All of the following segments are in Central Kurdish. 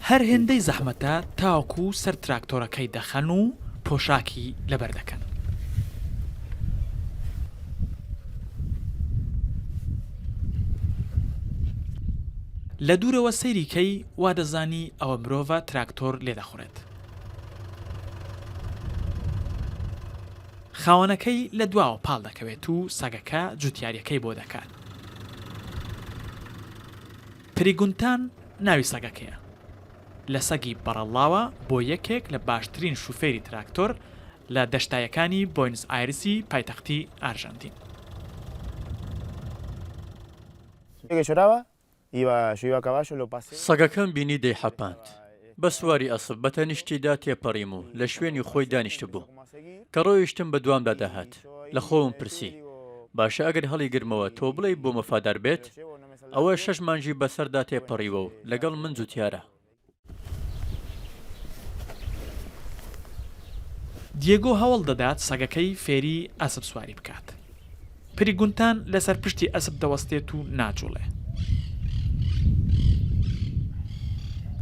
هەر هێندەی زەحمەتە تاوەکو سەر تراکتۆرەکەی دەخەن و پۆشاکی لەبەر دەکەن. لە دوورەوە سەیریکەی وا دەزانی ئەوە مرۆڤە تراکتۆر لێدەخورێت. خاوەنەکەی لە دواوە پاڵ دەکەوێت و سەگەکە جوتیاریەکەی بۆ دەکات. پریگونتان ناوی سەگەکەیە. لە سەگی بەڕەڵاوە بۆ یەکێک لە باشترین شوفێری تراکتۆر لە دەشتایەکانی بۆینس ئایرسی پایتەختی ئارژەنتین. سەگەکەم بینی دەیحەپاند. بە سواری ئەسب بە تەنیشتیدا تێپەڕیم و لە شوێنی خۆی دانیشت بوو کە ڕۆیشتم بە دوامدا دەهات. لە خۆم پرسی باشە ئەگەر هەڵی گرمەوە تۆ بڵێ بۆ مەفادار بێت؟ ئەوە 6 مانجی بەسەردا تێپەڕیوە و لەگەڵ من جوتیارە. دیێگۆ هەوڵ دەدات سەگەکەی فێری ئەسب سواری بکات. پریگونتان لەسەر پشتی ئەسب دەوەستێت و ناجوڵێ.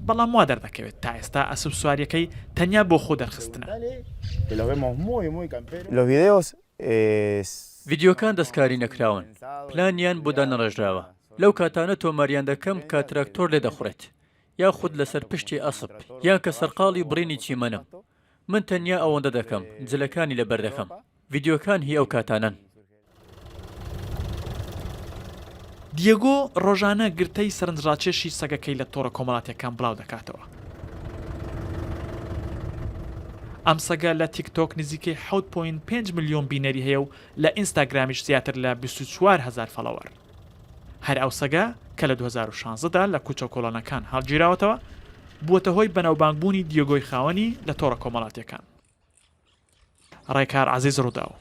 بەڵام وا دەردەکەوێت تا ئێستا ئەسب سواریەکەی تەنیا بۆ خۆ دەرخستنە. ڤیدیۆکان دەستکاری نەکراون، پلانیان بۆ دانەڕێژراوە. لەو کاتانە تۆماریان دەکەم کە تراکتۆر لێ دەخورێت یاخود لەسەر پشتی ئەسب یان کە سەرقاڵی بڕینی چیمەنم. من تەنیا ئەوەندە دەکەم، جلەکانی لەبەر دەکەم. ڤیدیۆکان هی ئەو کاتانن. دیێگۆ ڕۆژانە گرتەی سەرنجڕاکێشی سەگەکەی لە تۆڕە کۆمەڵاتیەکان بڵاو دەکاتەوە. ئەم سەگە لە تیکتۆک نزیکەی 7.5 ملیۆن بینەری هەیە و لە ئینستاگرامیش زیاتر لە 24,000 فەڵەوەر. هەر ئەو سەگە کە لە 2016دا لە کوچە کۆڵانەکان هەڵگیراوەتەوە بووەتە هۆی بەناوبانگبوونی دیێگۆی خاوەنی لە تۆڕە کۆمەڵاتیەکان. ڕێکار عەزیز ڕووداو.